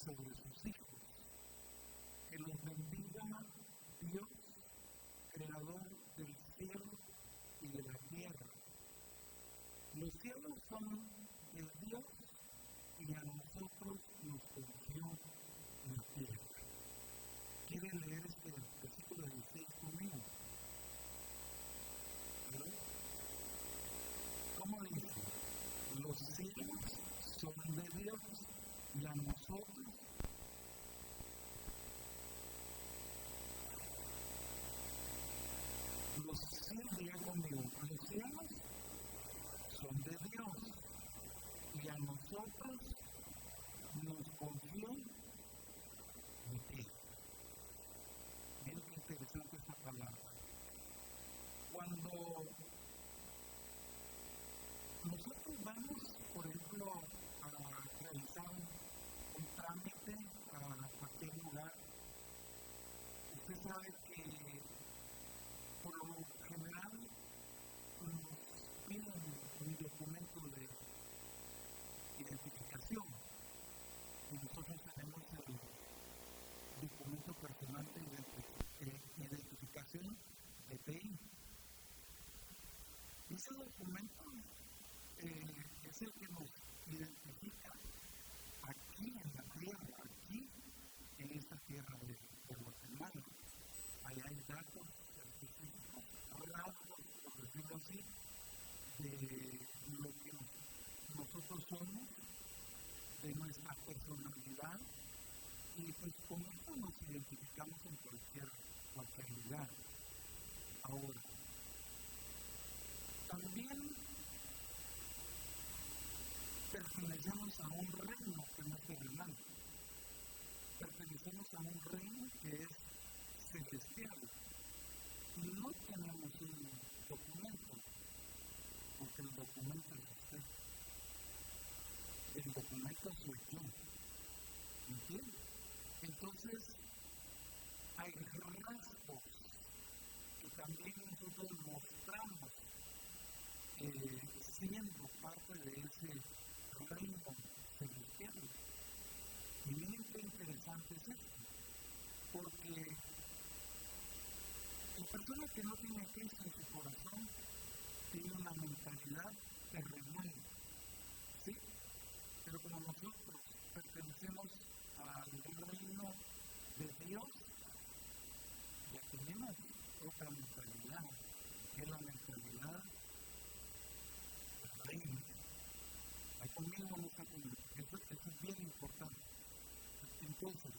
sobre sus hijos. Que los bendiga Dios, creador del cielo y de la tierra. Los cielos son de Dios y a nosotros nos confió la tierra. ¿Quiere leer este versículo 16 conmigo? ¿Verdad? ¿Cómo dice? Los cielos son de Dios y a nosotros los cielos, diga conmigo, los cielos son de Dios y a nosotros nos confió de ti. Miren qué interesante esta palabra. Cuando nosotros vamos, por ejemplo, a realizar un trámite a cualquier lugar, usted sabe que por lo general nos piden un documento de identificación y nosotros tenemos el documento personal de identificación de PI. Ese documento es el que nos identifica aquí en la tierra, aquí en esta tierra de Guatemala. Allá hay datos específicos, rasgos, por decirlo así, de lo que nosotros somos, de nuestra personalidad, y pues con esto nos identificamos en cualquier lugar. Ahora, también pertenecemos a un reino que no es terrenal. Pertenecemos a un reino que es celestial. No tenemos un documento, porque el documento es usted. El documento soy yo. ¿Entiendes? Entonces, hay rasgos que también nosotros mostramos siendo parte de ese reino celestial. Y miren qué interesante es esto, porque la persona que no tiene Cristo en su corazón tiene una mentalidad terrenal, ¿sí? Pero como nosotros pertenecemos al reino de Dios, ya tenemos otra mentalidad, que es la mentalidad del reino. Ahí conmigo no está conmigo. Eso es bien importante. Entonces,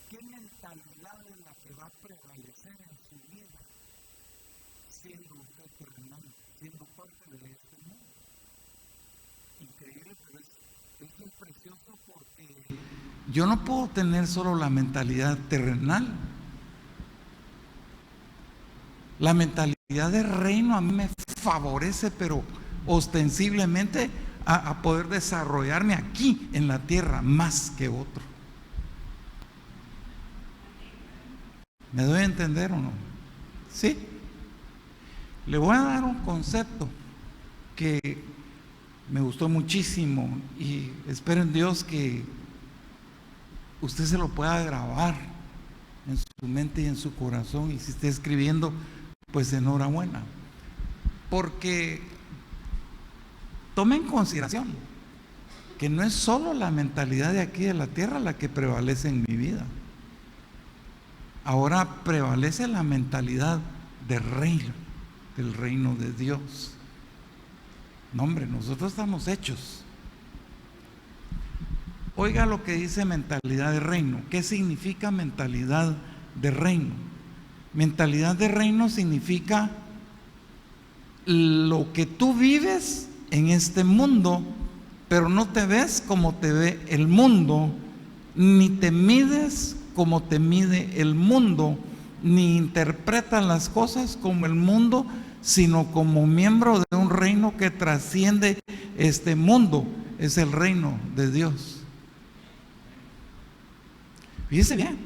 ¿qué mentalidad es la que va a prevalecer en su vida siendo usted terrenal, siendo parte de este mundo? Increíble, pero esto es precioso porque yo no puedo tener solo la mentalidad terrenal. La mentalidad de reino a mí me favorece, pero ostensiblemente a poder desarrollarme aquí en la tierra más que otro. ¿Me doy a entender o no? ¿Sí? Le voy a dar un concepto que me gustó muchísimo y espero en Dios que usted se lo pueda grabar en su mente y en su corazón, y si está escribiendo, pues enhorabuena, porque tome en consideración que no es solo la mentalidad de aquí de la tierra la que prevalece en mi vida. Ahora prevalece la mentalidad del reino de Dios. No, hombre, nosotros estamos hechos. Oiga lo que dice mentalidad de reino. ¿Qué significa mentalidad de reino? Mentalidad de reino significa lo que tú vives en este mundo, pero no te ves como te ve el mundo, ni te mides como te mide el mundo, ni interpretas las cosas como el mundo, sino como miembro de un reino que trasciende este mundo. Es el reino de Dios. Fíjese bien,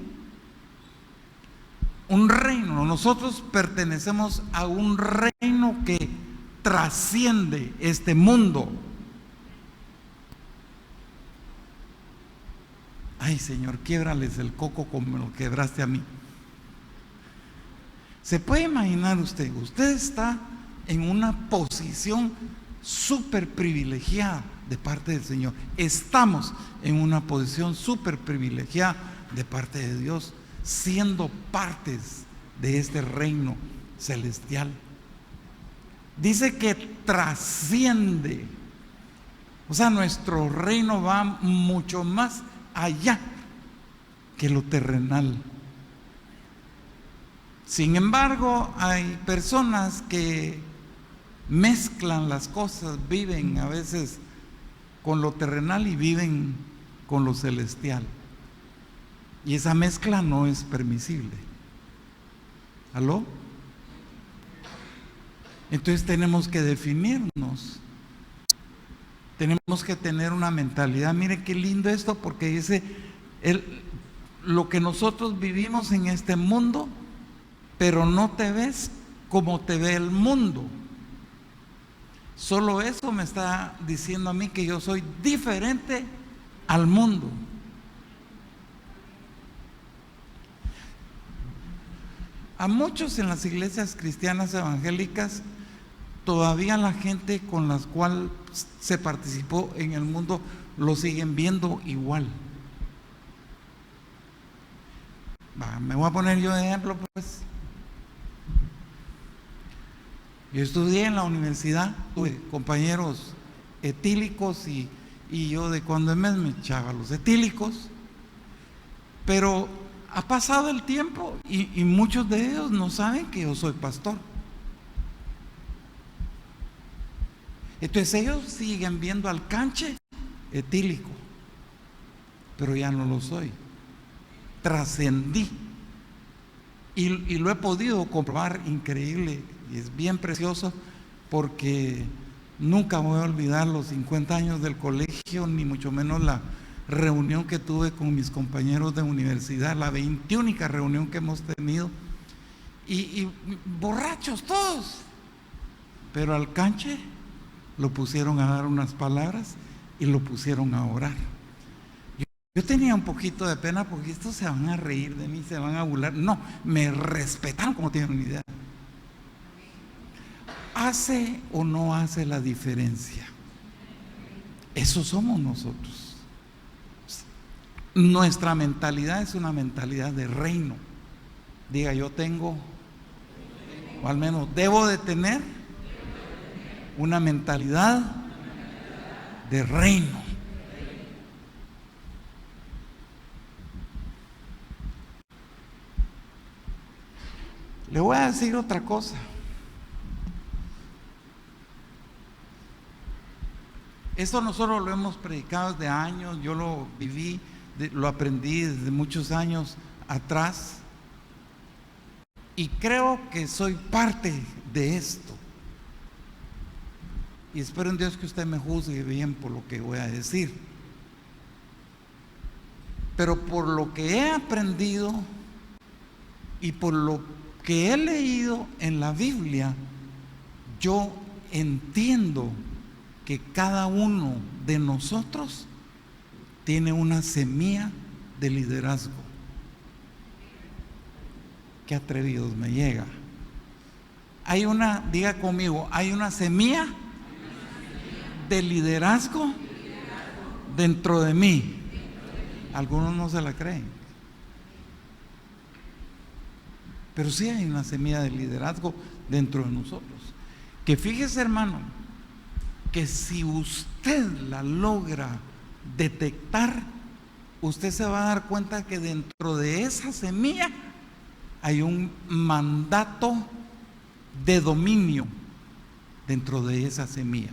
un reino, nosotros pertenecemos a un reino que trasciende este mundo. Ay, Señor, quiebrales el coco como me lo quebraste a mí. ¿Se puede imaginar usted? Usted está en una posición súper privilegiada de parte del Señor. Estamos en una posición súper privilegiada de parte de Dios, siendo partes de este reino celestial. Dice que trasciende. O sea, nuestro reino va mucho más allá que lo terrenal. Sin embargo, hay personas que mezclan las cosas, viven a veces con lo terrenal y viven con lo celestial. Y esa mezcla no es permisible. ¿Aló? Entonces tenemos que definirnos. Tenemos que tener una mentalidad. Mire qué lindo esto, porque dice lo que nosotros vivimos en este mundo, pero no te ves como te ve el mundo. Solo eso me está diciendo a mí que yo soy diferente al mundo. A muchos en las iglesias cristianas evangélicas, todavía la gente con la cual se participó en el mundo lo siguen viendo igual. Me voy a poner yo de ejemplo, pues. Yo estudié en la universidad, tuve compañeros etílicos y yo de cuando en vez me echaba los etílicos, pero ha pasado el tiempo y muchos de ellos no saben que yo soy pastor. Entonces ellos siguen viendo al canche etílico, pero ya no lo soy. Trascendí y lo he podido comprobar, increíble, y es bien precioso, porque nunca voy a olvidar los 50 años del colegio, ni mucho menos la reunión que tuve con mis compañeros de universidad, la 21ª reunión que hemos tenido, y borrachos todos, pero al canche lo pusieron a dar unas palabras y lo pusieron a orar. Yo tenía un poquito de pena porque estos se van a reír de mí, se van a burlar. No, me respetaron como tienen una idea. ¿Hace o no hace la diferencia? Eso somos nosotros. Nuestra mentalidad es una mentalidad de reino. Diga, yo tengo, o al menos debo de tener, una mentalidad de reino. Le voy a decir otra cosa. Esto nosotros lo hemos predicado desde años, yo lo viví, lo aprendí desde muchos años atrás, y creo que soy parte de esto. Y espero en Dios que usted me juzgue bien por lo que voy a decir. Pero por lo que he aprendido y por lo que he leído en la Biblia, yo entiendo que cada uno de nosotros tiene una semilla de liderazgo. Qué atrevidos me llega. Hay una, diga conmigo, hay una semilla de liderazgo dentro de mí. Algunos no se la creen, pero sí hay una semilla de liderazgo dentro de nosotros. Que fíjese, hermano, que si usted la logra detectar, usted se va a dar cuenta que dentro de esa semilla hay un mandato de dominio dentro de esa semilla.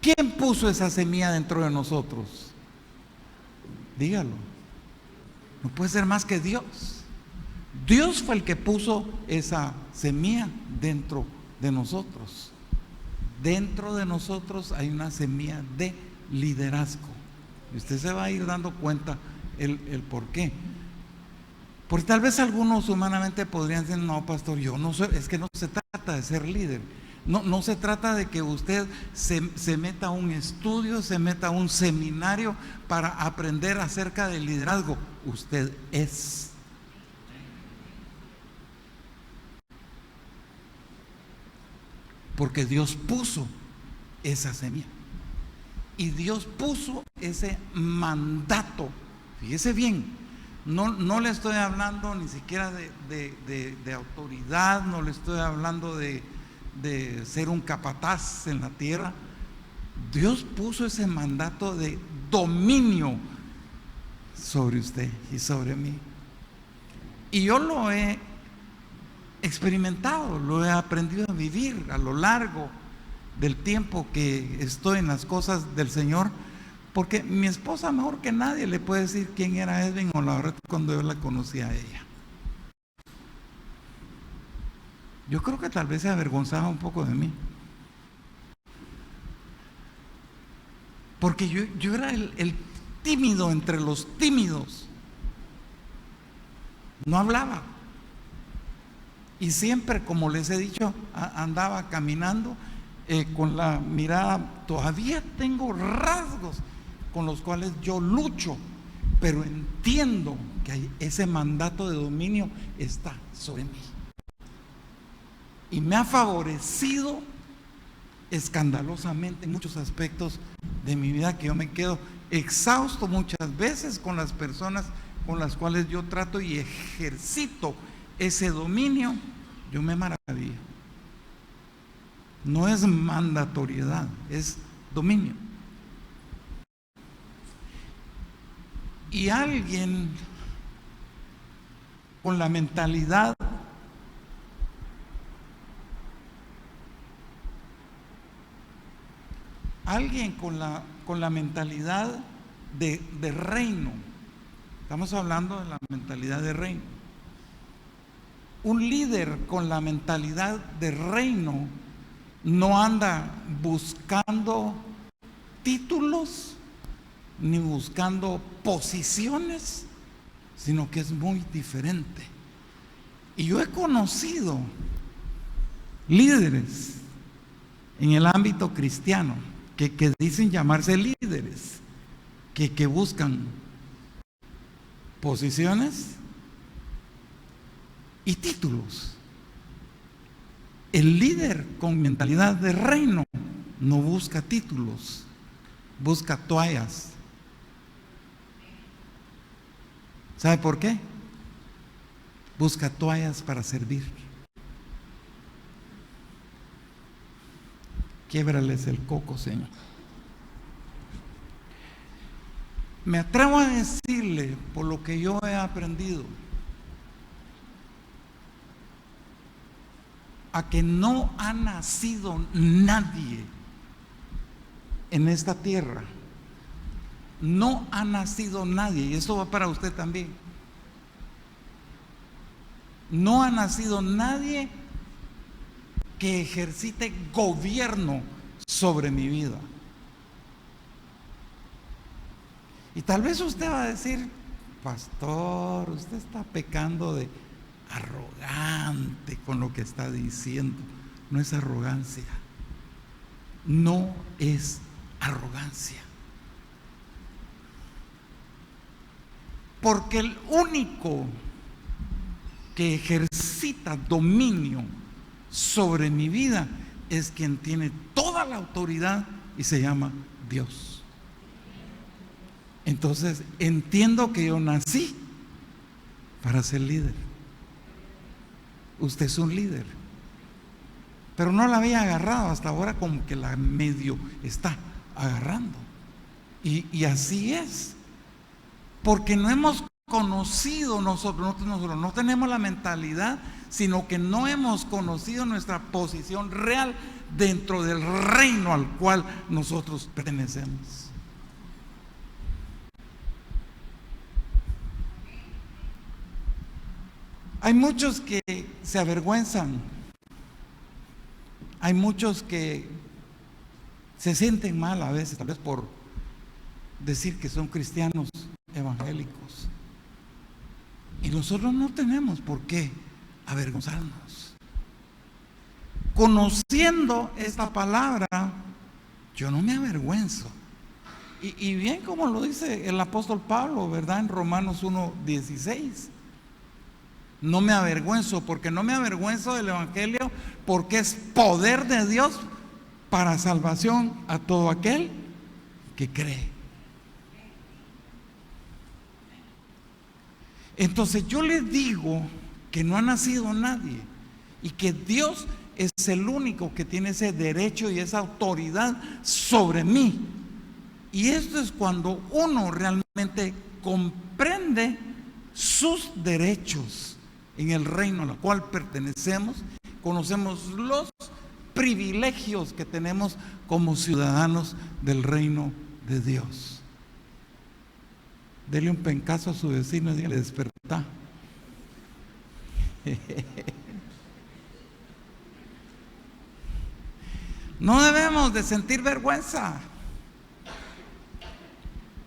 ¿Quién puso esa semilla dentro de nosotros? Dígalo. No puede ser más que Dios. Dios fue el que puso esa semilla dentro de nosotros. Dentro de nosotros hay una semilla de liderazgo. Y usted se va a ir dando cuenta el por qué. Porque tal vez algunos humanamente podrían decir, no, pastor, yo no soy, es que no se trata de ser líder. No se trata de que usted se meta a un estudio, se meta a un seminario para aprender acerca del liderazgo. Usted es. Porque Dios puso esa semilla. Y Dios puso ese mandato. Fíjese bien, no le estoy hablando ni siquiera de autoridad, no le estoy hablando de ser un capataz en la tierra. Dios puso ese mandato de dominio sobre usted y sobre mí. Y yo lo he experimentado, lo he aprendido a vivir a lo largo del tiempo que estoy en las cosas del Señor, porque mi esposa mejor que nadie le puede decir quién era Edwin o la verdad cuando yo la conocí a ella. Yo creo que tal vez se avergonzaba un poco de mí, porque yo era el tímido entre los tímidos. No hablaba. Y siempre, como les he dicho, andaba caminando con la mirada. Todavía tengo rasgos con los cuales yo lucho, pero entiendo que ese mandato de dominio está sobre mí. Y me ha favorecido escandalosamente en muchos aspectos de mi vida, que yo me quedo exhausto muchas veces con las personas con las cuales yo trato y ejercito ese dominio. Yo me maravillo. No es mandatoriedad, es dominio. Y alguien con la mentalidad con la mentalidad de reino. Estamos hablando de la mentalidad de reino. Un líder con la mentalidad de reino no anda buscando títulos ni buscando posiciones, sino que es muy diferente. Y yo he conocido líderes en el ámbito cristiano que dicen llamarse líderes, que buscan posiciones y títulos. El líder con mentalidad de reino no busca títulos, busca toallas. ¿Sabe por qué? Busca toallas para servir. Quiebrales el coco, Señor. Me atrevo a decirle, por lo que yo he aprendido, a que no ha nacido nadie en esta tierra. No ha nacido nadie, y eso va para usted también. No ha nacido nadie que ejercite gobierno sobre mi vida. Y tal vez usted va a decir, pastor, usted está pecando de arrogante con lo que está diciendo. No es arrogancia. No es arrogancia. Porque el único que ejercita dominio sobre mi vida es quien tiene toda la autoridad y se llama Dios. Entonces entiendo que yo nací para ser líder. Usted es un líder, pero no la había agarrado hasta ahora, como que la medio está agarrando. Y así es, porque no hemos conocido nosotros no tenemos la mentalidad, sino que no hemos conocido nuestra posición real dentro del reino al cual nosotros pertenecemos. Hay muchos que se avergüenzan, hay muchos que se sienten mal a veces, tal vez por decir que son cristianos evangélicos. Y nosotros no tenemos por qué avergonzarnos. conociendo esta palabra, yo no me avergüenzo. Y bien como lo dice el apóstol Pablo, ¿verdad? En Romanos 1:16. No me avergüenzo, porque no me avergüenzo del Evangelio, porque es poder de Dios para salvación a todo aquel que cree. Entonces yo les digo que no ha nacido nadie y que Dios es el único que tiene ese derecho y esa autoridad sobre mí. Y esto es cuando uno realmente comprende sus derechos en el reino al cual pertenecemos, conocemos los privilegios que tenemos como ciudadanos del reino de Dios. Dele un pencazo a su vecino y dígale: despertá. No debemos de sentir vergüenza.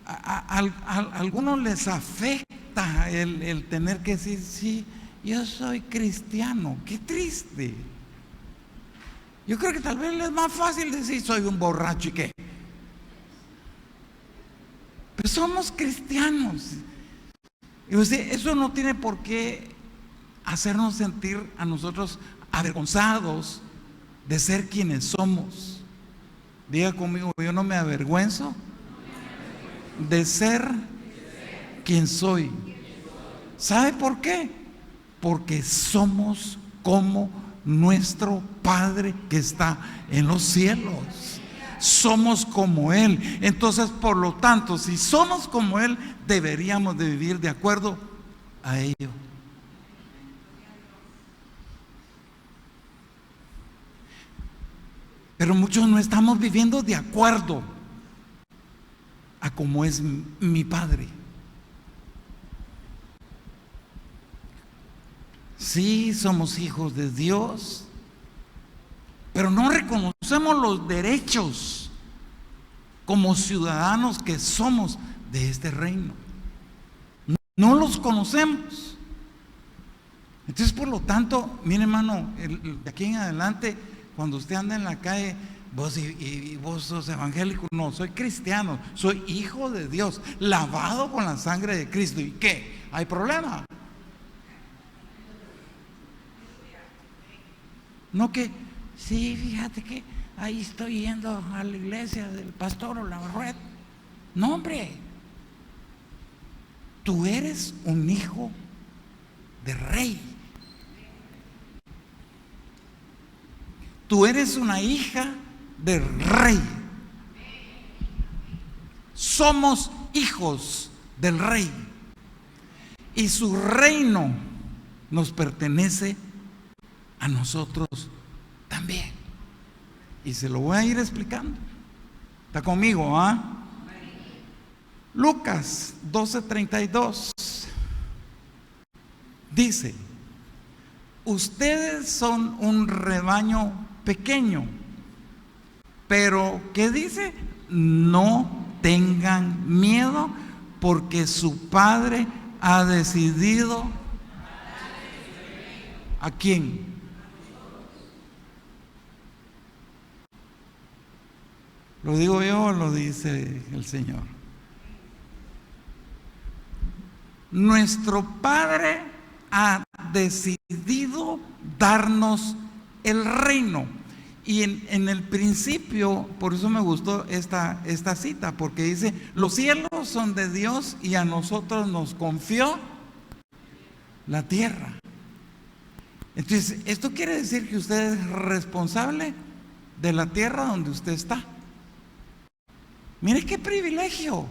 A algunos les afecta el tener que decir: sí, yo soy cristiano. Qué triste. Yo creo que tal vez es más fácil decir: soy un borracho y qué. Pero somos cristianos. Y usted, eso no tiene por qué hacernos sentir a nosotros avergonzados de ser quienes somos. Diga conmigo: yo no me avergüenzo de ser quien soy. ¿Sabe por qué? Porque somos como nuestro Padre que está en los cielos. Somos como Él. Entonces, por lo tanto, si somos como Él, deberíamos de vivir de acuerdo a ello. Pero muchos no estamos viviendo de acuerdo a como es mi Padre. Sí, somos hijos de Dios, pero no reconocemos los derechos como ciudadanos que somos de este reino. No los conocemos. Entonces, por lo tanto, mire, hermano, de aquí en adelante, cuando usted anda en la calle, vos sos evangélico. No, soy cristiano, soy hijo de Dios, lavado con la sangre de Cristo. ¿Y qué? ¿Hay problema? No que, sí, fíjate que ahí estoy yendo a la iglesia del pastor Olavarret. No, hombre, tú eres un hijo de rey. Tú eres una hija de rey. Somos hijos del rey. Y su reino nos pertenece a nosotros también. Y se lo voy a ir explicando. ¿Está conmigo? Lucas 12:32 dice: ustedes son un rebaño pequeño, pero ¿qué dice? No tengan miedo, porque su Padre ha decidido. ¿A quién? ¿Lo digo yo o lo dice el Señor? Nuestro Padre ha decidido darnos el reino. Y en el principio, por eso me gustó esta cita, porque dice: los cielos son de Dios y a nosotros nos confió la tierra. Entonces, esto quiere decir que usted es responsable de la tierra donde usted está. Mire qué privilegio.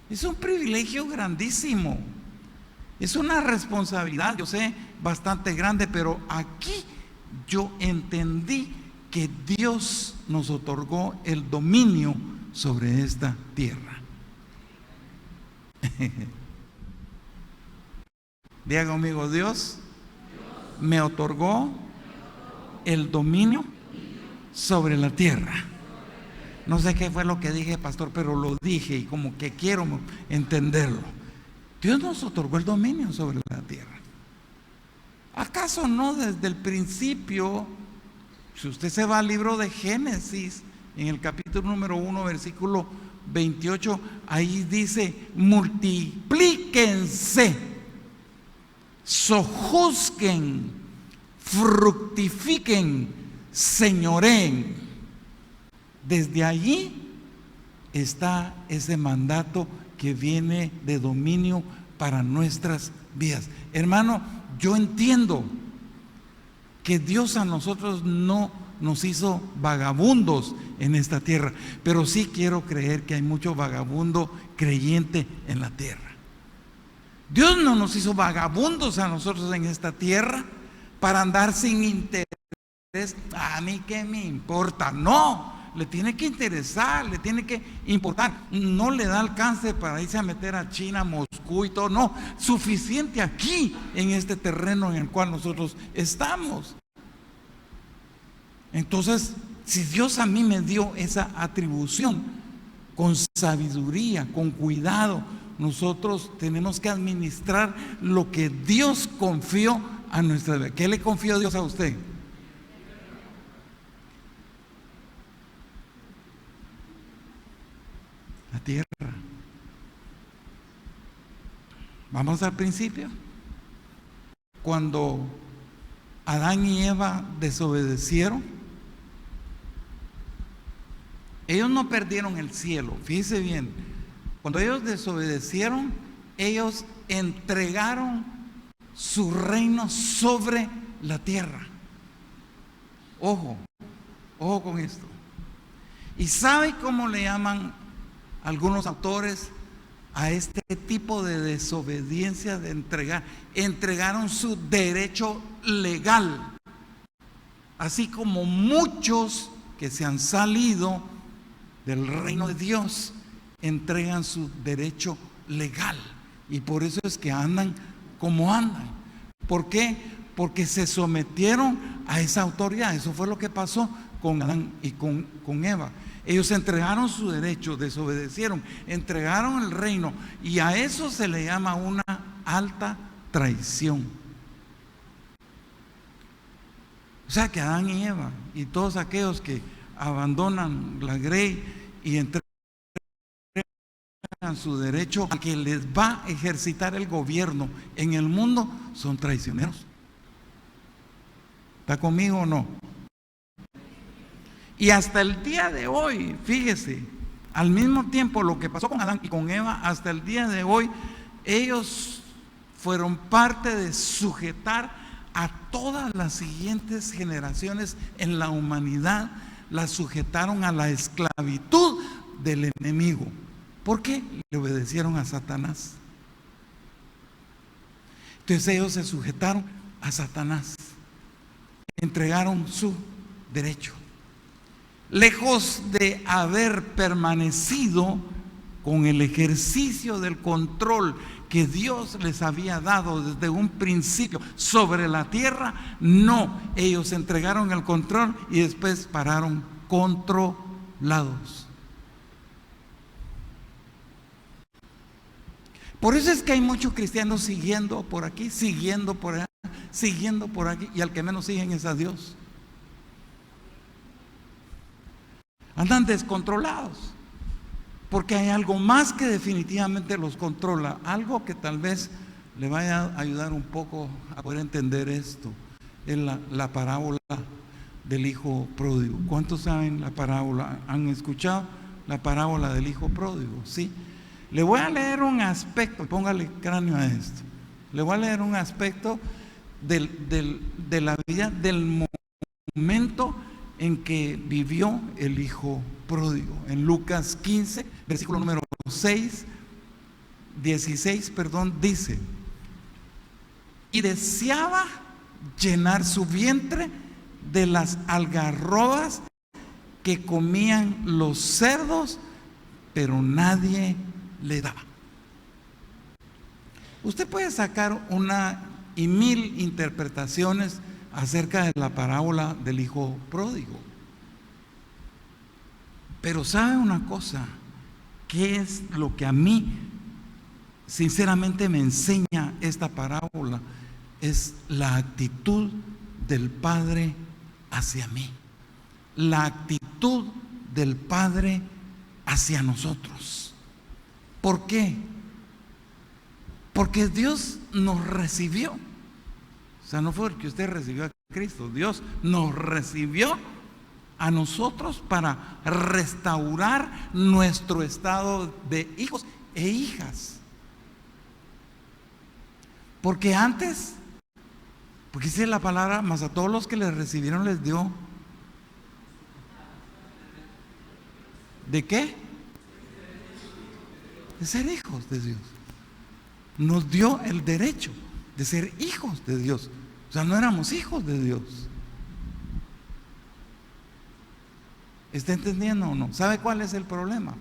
Es un privilegio grandísimo. Es una responsabilidad, yo sé, bastante grande, pero aquí yo entendí que Dios nos otorgó el dominio sobre esta tierra. Diga conmigo: Dios me otorgó el dominio sobre la tierra. No sé qué fue lo que dije, pastor, pero lo dije y como que quiero entenderlo. Dios nos otorgó el dominio sobre la tierra. ¿Acaso no desde el principio Si usted se va al libro de Génesis, en el capítulo número 1, versículo 28, ahí dice: multiplíquense, sojuzguen, fructifiquen, señoreen. Desde allí está ese mandato que viene de dominio para nuestras vidas. Hermano, yo entiendo que Dios a nosotros no nos hizo vagabundos en esta tierra, pero sí quiero creer que hay mucho vagabundo creyente en la tierra. Dios no nos hizo vagabundos a nosotros en esta tierra para andar sin interés. A mí qué me importa. No, le tiene que interesar, le tiene que importar. No le da alcance para irse a meter a China, Moscú y todo. No, suficiente aquí en este terreno en el cual nosotros estamos. Entonces, si Dios a mí me dio esa atribución, con sabiduría, con cuidado, nosotros tenemos que administrar lo que Dios confió a nuestra vida. ¿Qué le confió Dios a usted? La tierra. Vamos al principio. Cuando Adán y Eva desobedecieron, ellos no perdieron el cielo. Fíjese bien, cuando ellos desobedecieron, ellos entregaron su reino sobre la tierra. Ojo, ojo con esto. ¿Y sabe cómo le llaman algunos autores a este tipo de desobediencia de entregar? Entregaron su derecho legal, así como muchos que se han salido del reino de Dios entregan su derecho legal, y por eso es que andan como andan. ¿Por qué? Porque se sometieron a esa autoridad. Eso fue lo que pasó con Adán y con Eva. Ellos entregaron su derecho, desobedecieron, entregaron el reino, y a eso se le llama una alta traición. O sea que Adán y Eva y todos aquellos que abandonan la grey y entregan su derecho a que les va a ejercitar el gobierno en el mundo son traicioneros. ¿Está conmigo o no? Y hasta el día de hoy, fíjese, al mismo tiempo lo que pasó con Adán y con Eva, hasta el día de hoy, ellos fueron parte de sujetar a todas las siguientes generaciones en la humanidad. Las sujetaron a la esclavitud del enemigo. ¿Por qué? Le obedecieron a Satanás. Entonces ellos se sujetaron a Satanás, entregaron su derecho. Lejos de haber permanecido con el ejercicio del control que Dios les había dado desde un principio sobre la tierra, no, ellos entregaron el control y después pararon controlados. Por eso es que hay muchos cristianos siguiendo por aquí, siguiendo por allá, siguiendo por aquí, y al que menos siguen es a Dios. Andan descontrolados, porque hay algo más que definitivamente los controla, algo que tal vez le vaya a ayudar un poco a poder entender esto. Es la parábola del hijo pródigo. ¿Cuántos saben la parábola? ¿Han escuchado la parábola del hijo pródigo? Sí. Le voy a leer un aspecto, póngale cráneo a esto. Le voy a leer un aspecto de la vida, del momento en que vivió el hijo pródigo. En Lucas 15, versículo número 16, dice: y deseaba llenar su vientre de las algarrobas que comían los cerdos, pero nadie le daba. Usted puede sacar una y mil interpretaciones acerca de la parábola del hijo pródigo, pero ¿sabe una cosa? ¿Qué es lo que a mí sinceramente me enseña esta parábola? Es la actitud del Padre hacia mí. la actitud del Padre hacia nosotros. ¿Por qué? Porque Dios nos recibió. O sea, no fue el que usted recibió a Cristo. Dios nos recibió a nosotros para restaurar nuestro estado de hijos e hijas. Porque antes, porque dice la palabra, mas a todos los que le recibieron les dio, ¿de qué? De ser hijos de Dios. Nos dio el derecho de ser hijos de Dios. O sea, no éramos hijos de Dios. ¿Está entendiendo o no? ¿Sabe cuál es el problema?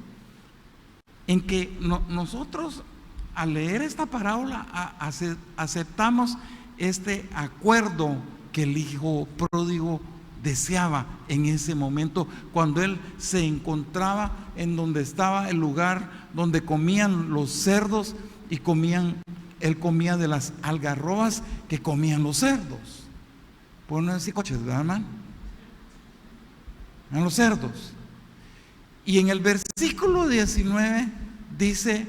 En que nosotros al leer esta parábola aceptamos este acuerdo que el hijo pródigo deseaba en ese momento, cuando él se encontraba en donde estaba el lugar donde comían los cerdos y él comía de las algarrobas que comían los cerdos. Por no decir coches, ¿verdad, hermano? A los cerdos. Y en el versículo 19 dice,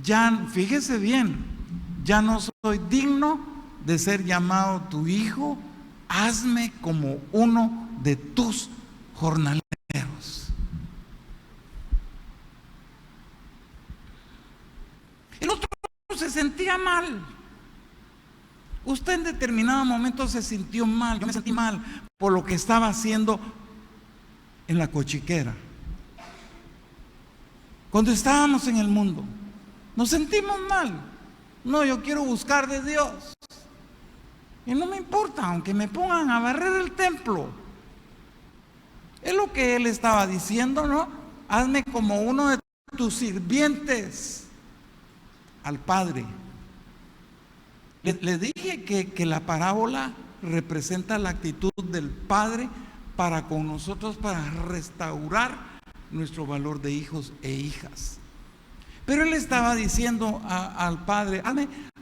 ya, fíjese bien, ya no soy digno de ser llamado tu hijo, hazme como uno de tus jornaleros. El otro se sentía mal. Usted en determinado momento se sintió mal. Yo me sentí mal por lo que estaba haciendo en la cochiquera. Cuando estábamos en el mundo, nos sentimos mal. No, yo quiero buscar de Dios. Y no me importa, aunque me pongan a barrer el templo. Es lo que él estaba diciendo, ¿no? Hazme como uno de tus sirvientes al Padre. Le dije que la parábola representa la actitud del Padre para con nosotros, para restaurar nuestro valor de hijos e hijas. Pero él estaba diciendo al Padre,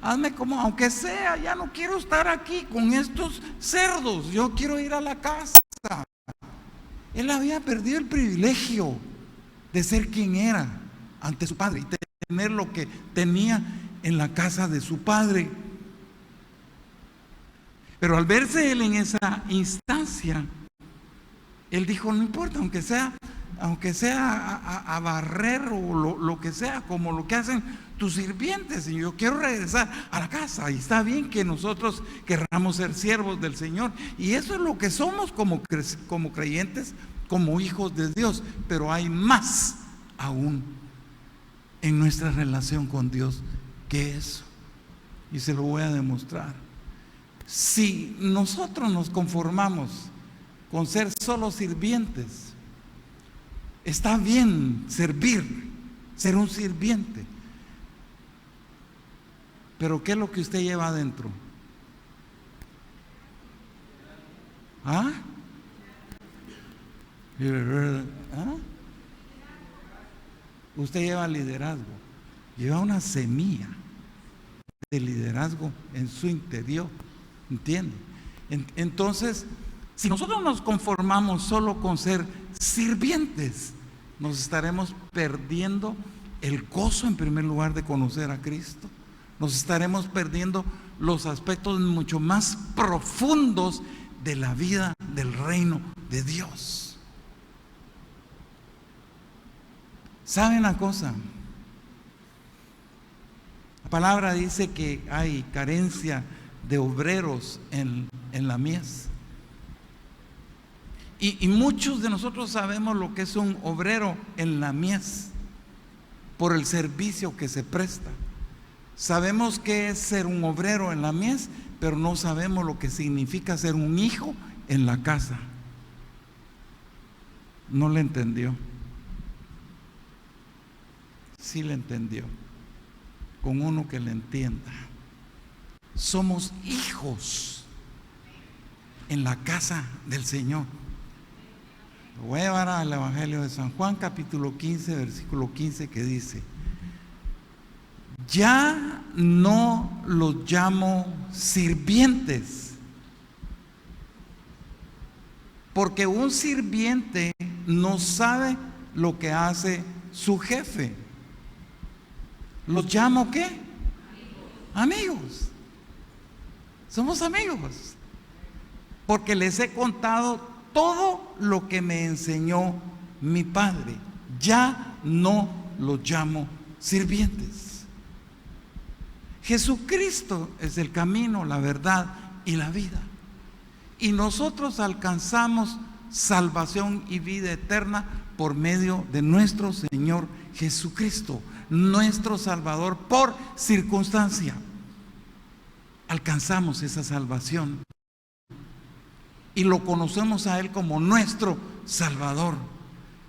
hazme como, aunque sea, ya no quiero estar aquí con estos cerdos, yo quiero ir a la casa. Él había perdido el privilegio de ser quien era ante su Padre y tener lo que tenía en la casa de su Padre. Pero al verse él en esa instancia, él dijo, no importa, aunque sea a barrer o lo que sea, como lo que hacen tus sirvientes, y yo quiero regresar a la casa. Y está bien que nosotros querramos ser siervos del Señor, y eso es lo que somos como creyentes, como hijos de Dios. Pero hay más aún en nuestra relación con Dios que eso, y se lo voy a demostrar. Si nosotros nos conformamos con ser solo sirvientes, está bien servir, ser un sirviente, pero ¿qué es lo que usted lleva adentro? ¿Ah? Usted lleva liderazgo, lleva una semilla de liderazgo en su interior, ¿entiende? Entonces, si nosotros nos conformamos solo con ser sirvientes, nos estaremos perdiendo el gozo, en primer lugar, de conocer a Cristo. Nos estaremos perdiendo los aspectos mucho más profundos de la vida del reino de Dios. ¿Saben una cosa? La palabra dice que hay carencia de obreros en la mies. Y muchos de nosotros sabemos lo que es un obrero en la mies por el servicio que se presta. Sabemos qué es ser un obrero en la mies, pero no sabemos lo que significa ser un hijo en la casa. No le entendió. Sí le entendió. Con uno que le entienda. Somos hijos en la casa del Señor. Voy a llevar al Evangelio de San Juan, capítulo 15, versículo 15, que dice: ya no los llamo sirvientes, Porque un sirviente no sabe lo que hace su jefe. ¿Los llamo qué? Amigos. Somos amigos. Porque les he contado todo lo que me enseñó mi Padre. Ya no los llamo sirvientes. Jesucristo es el camino, la verdad y la vida. Y nosotros alcanzamos salvación y vida eterna por medio de nuestro Señor Jesucristo, nuestro Salvador por circunstancia. Alcanzamos esa salvación y lo conocemos a Él como nuestro Salvador.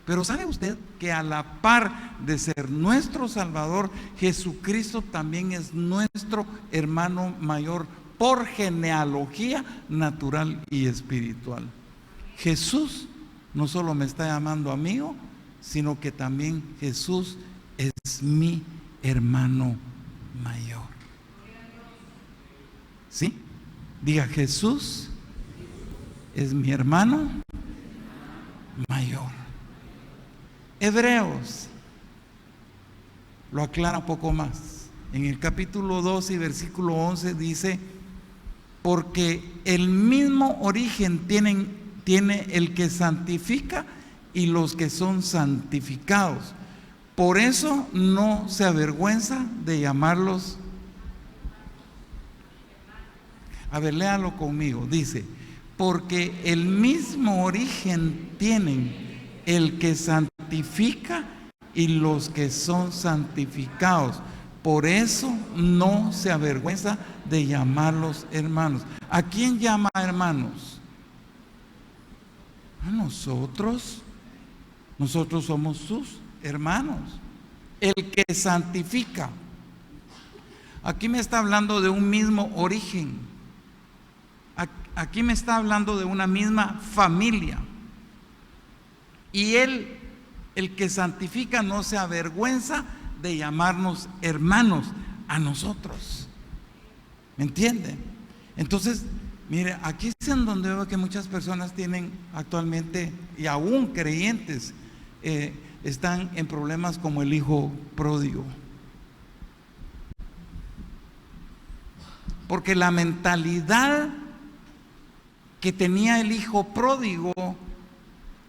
Pero ¿sabe usted que a la par de ser nuestro Salvador, Jesucristo también es nuestro hermano mayor por genealogía natural y espiritual? Jesús no solo me está llamando amigo, sino que también Jesús es mi hermano mayor. ¿Sí? Diga, Jesús es mi hermano mayor. Hebreos lo aclara un poco más. En el capítulo 12 y versículo 11 dice: porque el mismo origen tiene el que santifica y los que son santificados. Por eso no se avergüenza de llamarlos. A ver, léalo conmigo. Dice: porque el mismo origen tienen el que santifica y los que son santificados. Por eso no se avergüenza de llamarlos hermanos. ¿A quién llama hermanos? A nosotros. Nosotros somos sus hermanos. El que santifica. Aquí me está hablando de un mismo origen. Aquí me está hablando de una misma familia. Y Él, el que santifica, no se avergüenza de llamarnos hermanos a nosotros. ¿Me entienden? Entonces, mire, aquí es en donde veo que muchas personas tienen actualmente, y aún creyentes, están en problemas como el hijo pródigo. Porque la mentalidad que tenía el hijo pródigo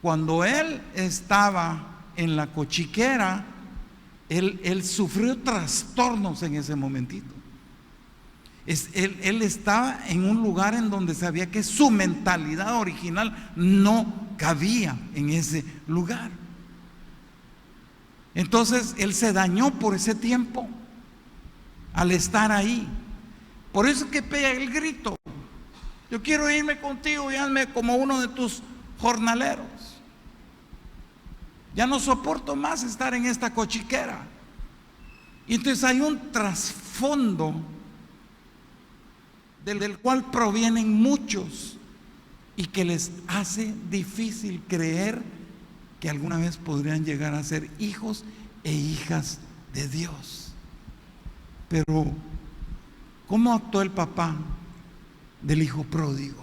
cuando él estaba en la cochiquera, él sufrió trastornos en ese momentito. Él estaba en un lugar en donde sabía que su mentalidad original no cabía en ese lugar. Entonces él se dañó por ese tiempo al estar ahí. Por eso es que pega el grito: yo quiero irme contigo y hazme como uno de tus jornaleros. Ya no soporto más estar en esta cochiquera. Y entonces hay un trasfondo del cual provienen muchos y que les hace difícil creer que alguna vez podrían llegar a ser hijos e hijas de Dios. Pero ¿cómo actuó el papá del hijo pródigo?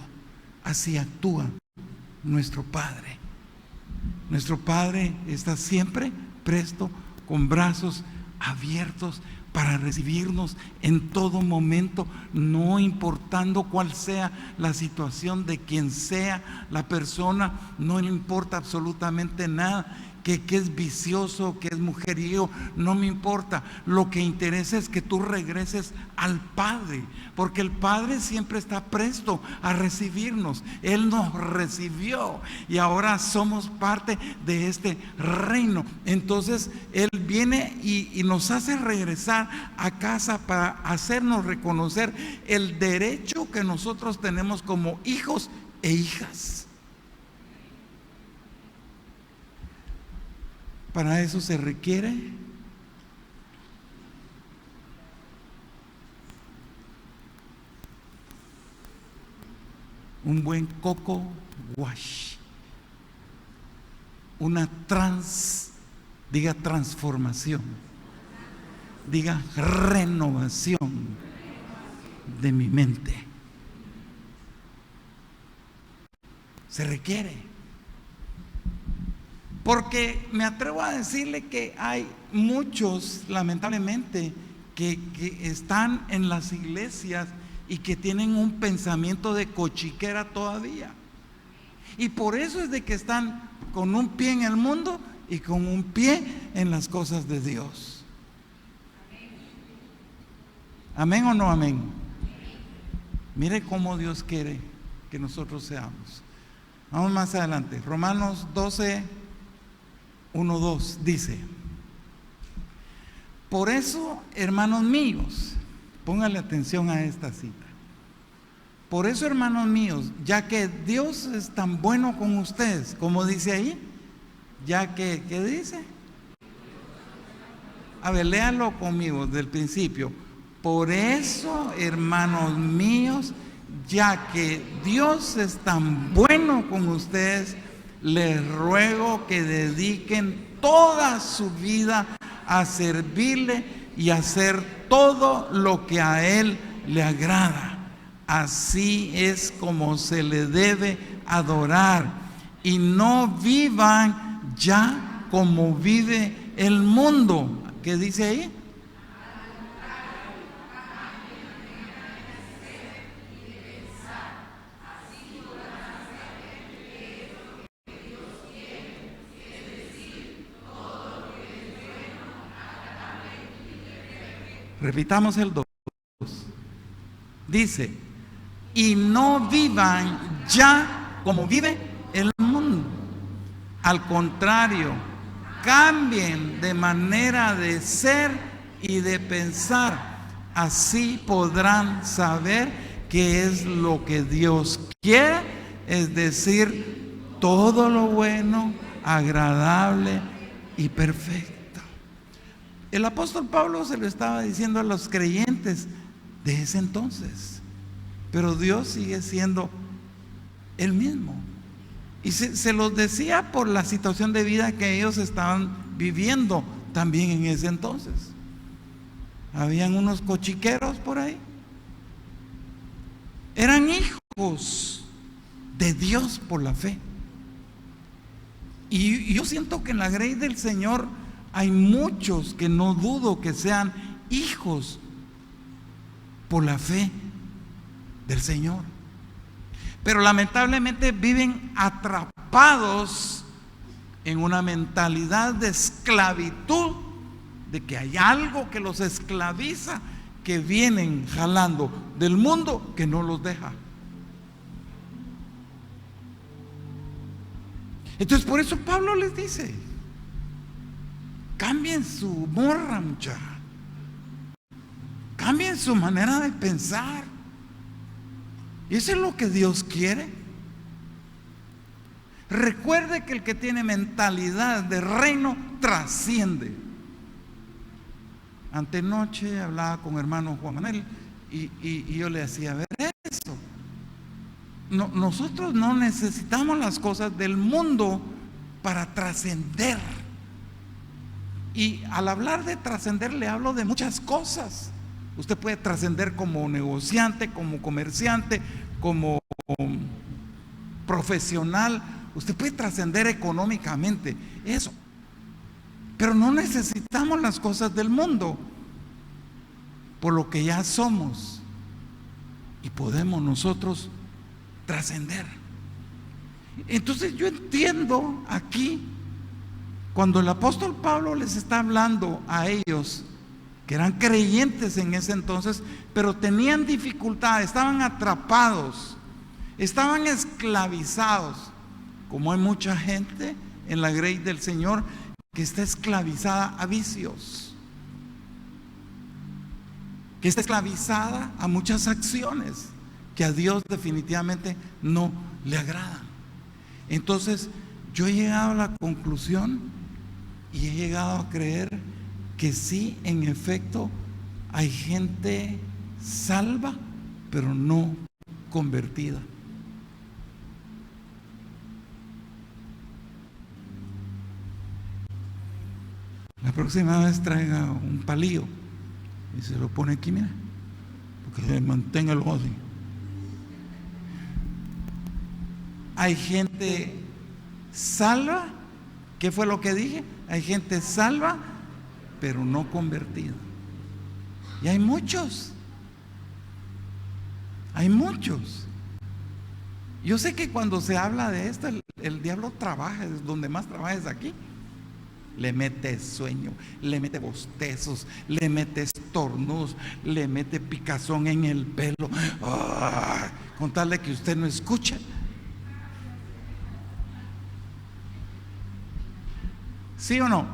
Así actúa nuestro Padre. Nuestro Padre está siempre presto, con brazos abiertos para recibirnos en todo momento, no importando cuál sea la situación de quien sea la persona. No le importa absolutamente nada, que es vicioso, que es mujeriego, no me importa. Lo que interesa es que tú regreses al Padre, porque el Padre siempre está presto a recibirnos. Él nos recibió y ahora somos parte de este reino. Entonces Él viene y nos hace regresar a casa para hacernos reconocer el derecho que nosotros tenemos como hijos e hijas. Para eso se requiere un buen coco wash, una diga transformación, diga renovación de mi mente. Se requiere. Porque me atrevo a decirle que hay muchos, lamentablemente, que están en las iglesias y que tienen un pensamiento de cochiquera todavía. Y por eso es de que están con un pie en el mundo y con un pie en las cosas de Dios. ¿Amén o no amén? Mire cómo Dios quiere que nosotros seamos. Vamos más adelante. Romanos 12, 1, 2 dice: por eso, hermanos míos, póngale atención a esta cita. Por eso, hermanos míos, ya que Dios es tan bueno con ustedes, como dice ahí, ya que, ¿qué dice? A ver, léalo conmigo del principio. Por eso, hermanos míos, ya que Dios es tan bueno con ustedes, les ruego que dediquen toda su vida a servirle y a hacer todo lo que a Él le agrada. Así es como se le debe adorar, y no vivan ya como vive el mundo. ¿Qué dice ahí? Repitamos el 2. Dice: y no vivan ya como vive el mundo. Al contrario, cambien de manera de ser y de pensar. Así podrán saber qué es lo que Dios quiere, es decir, todo lo bueno, agradable y perfecto. El apóstol Pablo se lo estaba diciendo a los creyentes de ese entonces, pero Dios sigue siendo el mismo. Y se los decía por la situación de vida que ellos estaban viviendo también en ese entonces. Habían unos cochiqueros por ahí. Eran hijos de Dios por la fe. Y yo siento que en la grey del Señor hay muchos que no dudo que sean hijos por la fe del Señor. Pero lamentablemente viven atrapados en una mentalidad de esclavitud, de que hay algo que los esclaviza, que vienen jalando del mundo que no los deja. Entonces por eso Pablo les dice: cambien su morra, muchacha. Cambien su manera de pensar. Y eso es lo que Dios quiere. Recuerde que el que tiene mentalidad de reino trasciende. Antenoche hablaba con hermano Juan Manuel y yo le hacía ver eso. No, nosotros no necesitamos las cosas del mundo para trascender. Y al hablar de trascender le hablo de muchas cosas. Usted puede trascender como negociante, como comerciante, como profesional. Usted puede trascender económicamente, eso. Pero no necesitamos las cosas del mundo, por lo que ya somos, y podemos nosotros trascender. Entonces yo entiendo aquí, cuando el apóstol Pablo les está hablando a ellos, que eran creyentes en ese entonces, pero tenían dificultad, estaban atrapados, estaban esclavizados, como hay mucha gente en la grey del Señor que está esclavizada a vicios, que está esclavizada a muchas acciones que a Dios definitivamente no le agradan. Entonces yo he llegado a la conclusión y he llegado a creer que sí, en efecto, hay gente salva, pero no convertida. La próxima vez traiga un palillo y se lo pone aquí, mira, porque se mantenga el odio. hay gente salva. ¿Qué fue lo que dije? Hay gente salva, pero no convertida. Y hay muchos. Hay muchos. Yo sé que cuando se habla de esto, el diablo trabaja, es donde más trabaja es aquí. Le mete sueño, le mete bostezos, le mete estornudos, le mete picazón en el pelo. Con tal de que usted no escuche. ¿Sí o no?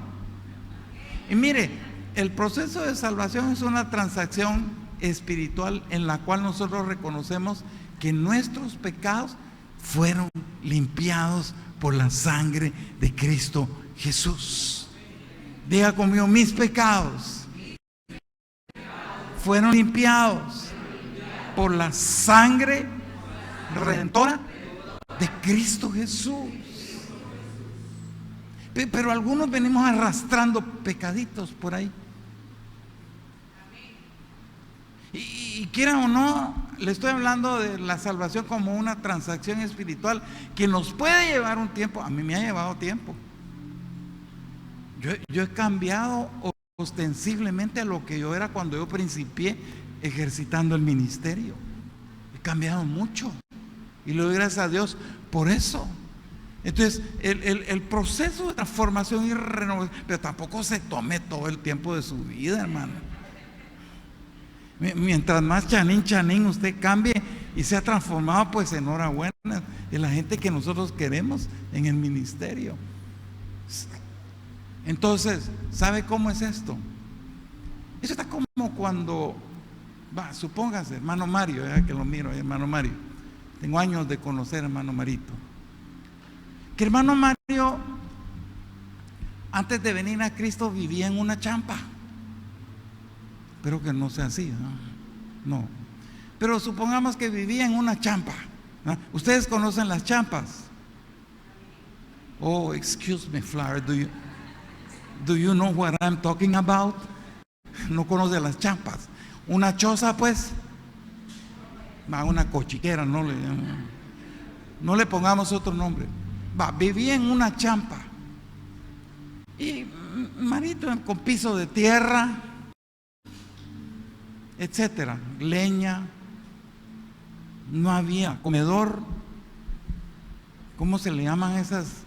Y mire, el proceso de salvación es una transacción espiritual en la cual nosotros reconocemos que nuestros pecados fueron limpiados por la sangre de Cristo Jesús. Diga conmigo, mis pecados fueron limpiados por la sangre redentora de Cristo Jesús. Pero algunos venimos arrastrando pecaditos por ahí. Y quieran o no, le estoy hablando de la salvación como una transacción espiritual que nos puede llevar un tiempo. A mí me ha llevado tiempo. Yo he cambiado ostensiblemente a lo que yo era cuando yo principié ejercitando el ministerio. He cambiado mucho y le doy gracias a Dios por eso. Entonces el proceso de transformación y renovación, pero tampoco se tome todo el tiempo de su vida, hermano. Mientras más chanín usted cambie y sea transformado, pues enhorabuena. Es la gente que nosotros queremos en el ministerio. Entonces, ¿sabe cómo es esto? Eso está como cuando, supóngase, hermano Mario, que lo miro, hermano Mario. Tengo años de conocer a hermano Marito. Que hermano Mario, antes de venir a Cristo, vivía en una champa. Espero que no sea así, ¿no? Pero supongamos que vivía en una champa, ¿no? Ustedes conocen las champas. Oh, excuse me, Flower, do you know what I'm talking about? No conoce las champas. Una choza, pues, una cochiquera, no le pongamos otro nombre. Vivía en una champa. Y Marito con piso de tierra, etcétera, leña, no había comedor. ¿Cómo se le llaman esas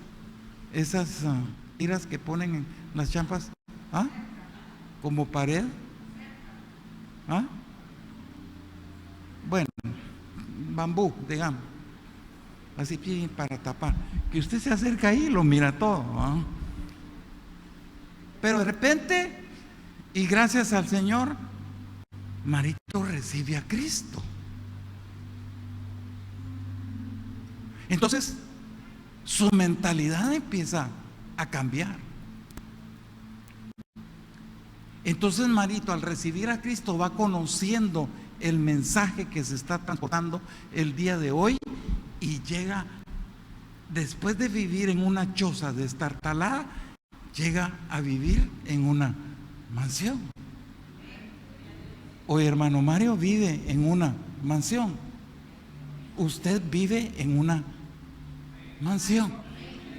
tiras que ponen en las champas? Como pared. Bueno, bambú, digamos, así para tapar. Que usted se acerca ahí y lo mira todo, pero de repente, y gracias al Señor, Marito recibe a Cristo. Entonces su mentalidad empieza a cambiar. Entonces Marito, al recibir a Cristo, va conociendo el mensaje que se está transportando el día de hoy y llega, después de vivir en una choza destartalada, llega a vivir en una mansión. Hoy hermano Mario vive en una mansión. Usted vive en una mansión.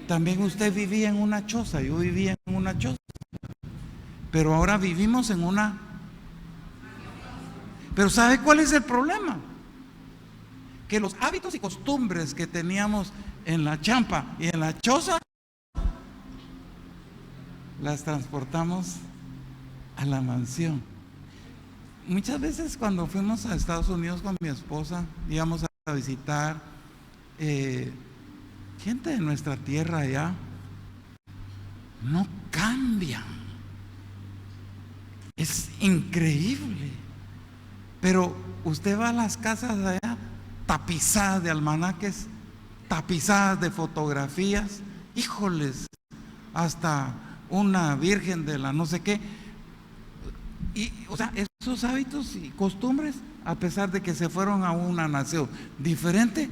También usted vivía en una choza, yo vivía en una choza. Pero ahora vivimos en una. Pero ¿sabe cuál es el problema? Que los hábitos y costumbres que teníamos en la champa y en la choza las transportamos a la mansión. Muchas veces cuando fuimos a Estados Unidos con mi esposa, íbamos a visitar gente de nuestra tierra allá, no cambian. Es increíble. Pero usted va a las casas de allá tapizadas de almanaques, tapizadas de fotografías, híjoles, hasta una virgen de la no sé qué. Y, o sea, esos hábitos y costumbres, a pesar de que se fueron a una nación diferente,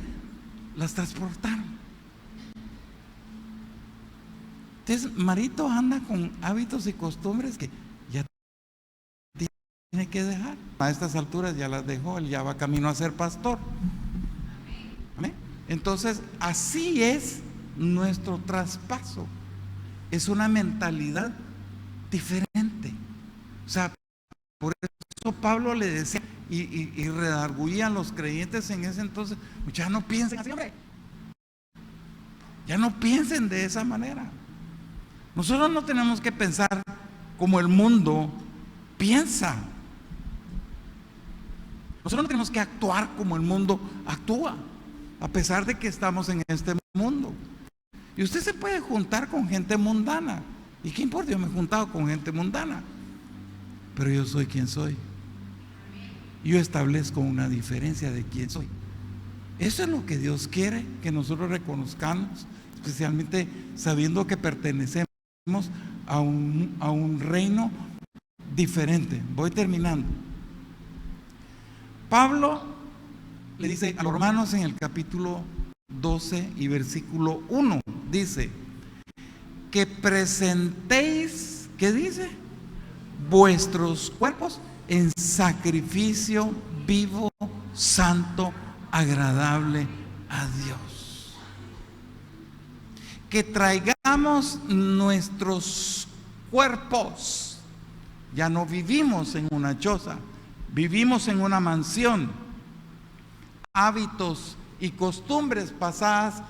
las transportaron. Entonces, Marito anda con hábitos y costumbres que ya tiene que dejar. A estas alturas ya las dejó, él ya va camino a ser pastor. ¿Amén? Entonces, así es nuestro traspaso. Es una mentalidad diferente. O sea, por eso Pablo le decía y redarguía a los creyentes en ese entonces: ya no piensen así, hombre. Ya no piensen de esa manera. Nosotros no tenemos que pensar como el mundo piensa. Nosotros no tenemos que actuar como el mundo actúa, a pesar de que estamos en este mundo. Y usted se puede juntar con gente mundana. ¿Y qué importa? Yo me he juntado con gente mundana. Pero yo soy quien soy. Yo establezco una diferencia de quién soy. Eso es lo que Dios quiere que nosotros reconozcamos, especialmente sabiendo que pertenecemos a un reino diferente. Voy terminando. Pablo le dice a los romanos en el capítulo 12 y versículo 1, dice: que presentéis, ¿qué dice? Vuestros cuerpos en sacrificio vivo, santo, agradable a Dios. Que traigamos nuestros cuerpos. Ya no vivimos en una choza, vivimos en una mansión. Hábitos y costumbres pasadas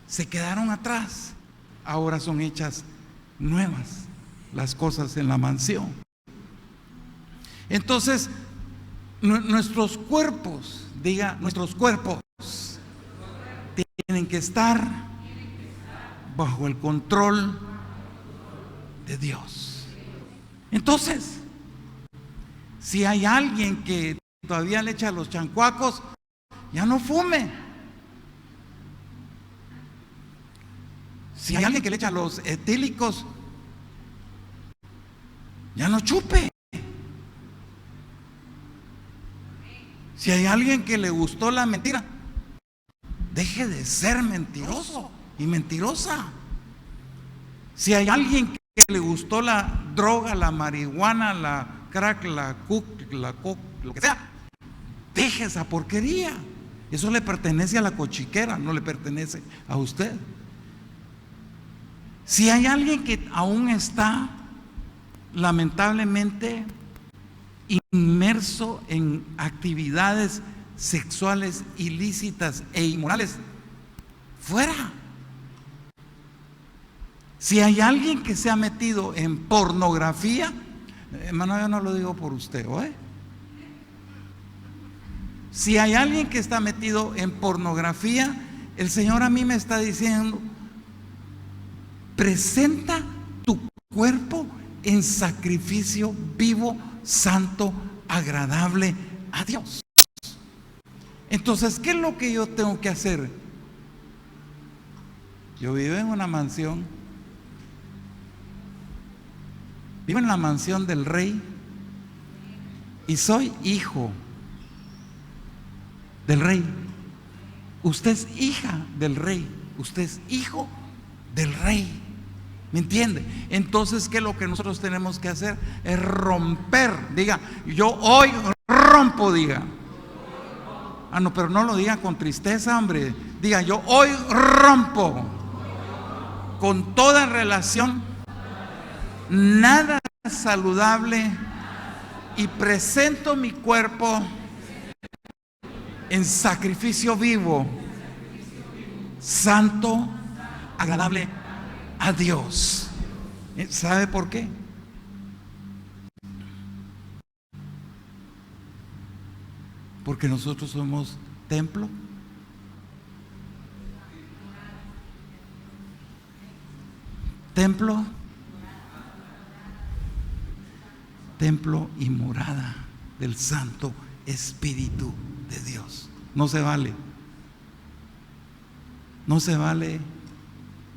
se quedaron atrás. Ahora son hechas nuevas las cosas en la mansión. Entonces, nuestros cuerpos, diga, nuestros cuerpos tienen que estar bajo el control de Dios. Entonces, si hay alguien que todavía le echa los chancuacos, ya no fume. Si hay alguien que le echa los etílicos, ya no chupe. Si hay alguien que le gustó la mentira, deje de ser mentiroso y mentirosa. Si hay alguien que le gustó la droga, la marihuana, la crack, la coke, lo que sea, deje esa porquería. Eso le pertenece a la cochiquera, no le pertenece a usted. Si hay alguien que aún está lamentablemente inmerso en actividades sexuales ilícitas e inmorales, fuera. Si hay alguien que se ha metido en pornografía, hermano, yo no lo digo por usted, ¿oye? Si hay alguien que está metido en pornografía, el Señor a mí me está diciendo: presenta tu cuerpo en sacrificio vivo, santo, agradable a Dios. Entonces, ¿qué es lo que yo tengo que hacer? Yo vivo en una mansión, vivo en la mansión del rey y soy hijo del rey. Usted es hija del rey, usted es hijo del rey. ¿Me entiende? Entonces, ¿qué es lo que nosotros tenemos que hacer? Es romper. Diga, yo hoy rompo, diga. Ah, no, pero no lo diga con tristeza, hombre. Diga, yo hoy rompo con toda relación nada saludable y presento mi cuerpo en sacrificio vivo, santo, agradable a Dios. ¿Sabe por qué? Porque nosotros somos templo. Templo y morada del Santo Espíritu de Dios. No se vale. No se vale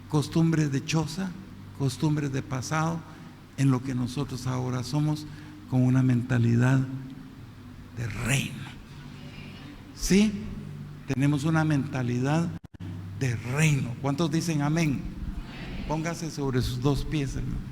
costumbres de choza, costumbres de pasado, en lo que nosotros ahora somos, con una mentalidad de reino. ¿Sí? Tenemos una mentalidad de reino. ¿Cuántos dicen amén? Póngase sobre sus dos pies, hermano.